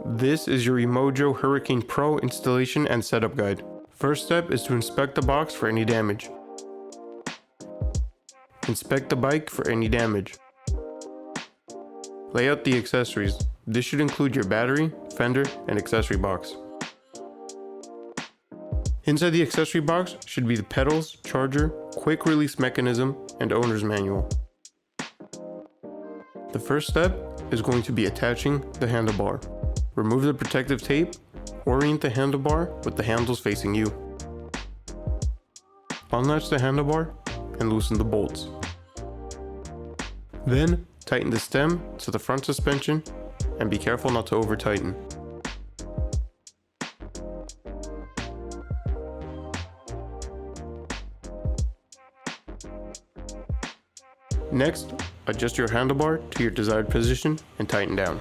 This is your E-MOJO Hurricane Pro installation and setup guide. First step is to inspect the box for any damage. Inspect the bike for any damage. Lay out the accessories. This should include your battery, fender, and accessory box. Inside the accessory box should be the pedals, charger, quick release mechanism, and owner's manual. The first step is going to be attaching the handlebar. Remove the protective tape, orient the handlebar with the handles facing you. Unlatch the handlebar and loosen the bolts. Then tighten the stem to the front suspension and be careful not to over tighten. Next, adjust your handlebar to your desired position and tighten down.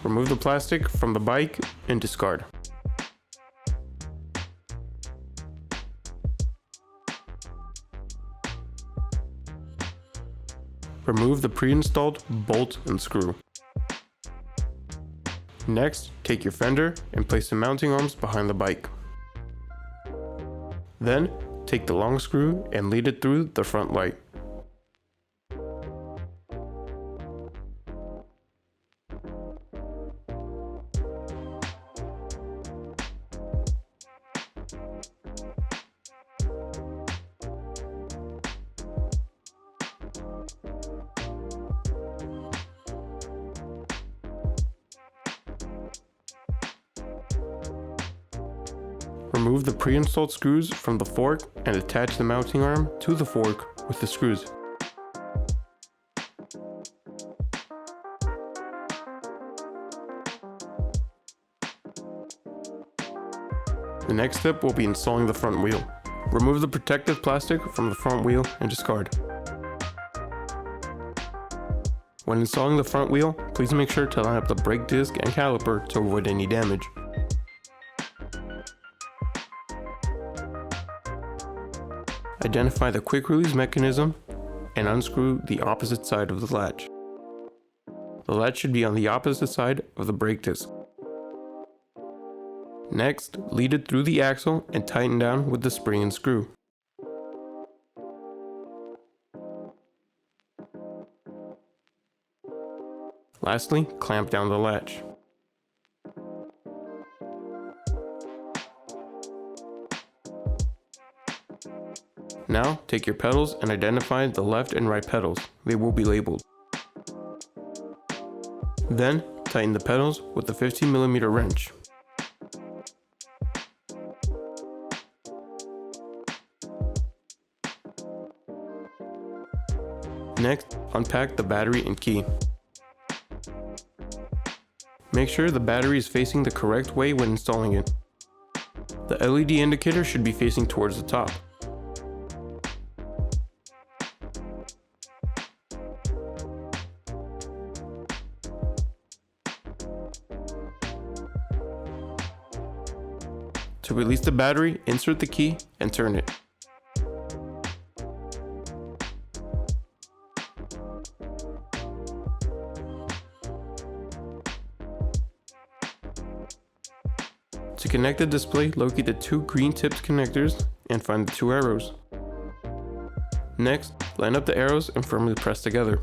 Remove the plastic from the bike and discard. Remove the pre-installed bolt and screw. Next, take your fender and place the mounting arms behind the bike. Then, take the long screw and lead it through the front light. Remove the pre-installed screws from the fork and attach the mounting arm to the fork with the screws. The next step will be installing the front wheel. Remove the protective plastic from the front wheel and discard. When installing the front wheel, please make sure to line up the brake disc and caliper to avoid any damage. Identify the quick release mechanism and unscrew the opposite side of the latch. The latch should be on the opposite side of the brake disc. Next, lead it through the axle and tighten down with the spring and screw. Lastly, clamp down the latch. Now, take your pedals and identify the left and right pedals. They will be labeled. Then, tighten the pedals with a 15mm wrench. Next, unpack the battery and key. Make sure the battery is facing the correct way when installing it. The LED indicator should be facing towards the top. To release the battery, insert the key and turn it. To connect the display, locate the two green tipped connectors and find the two arrows. Next, line up the arrows and firmly press together.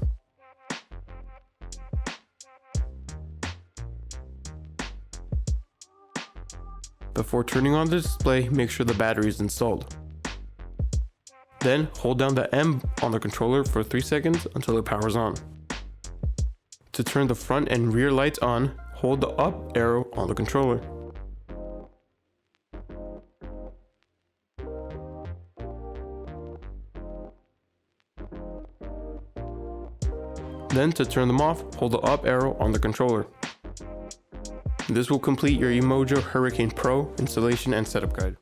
Before turning on the display, make sure the battery is installed. Then, hold down the M on the controller for 3 seconds until it powers on. To turn the front and rear lights on, hold the up arrow on the controller. Then, to turn them off, hold the up arrow on the controller. This will complete your E-MOJO Hurricane Pro installation and setup guide.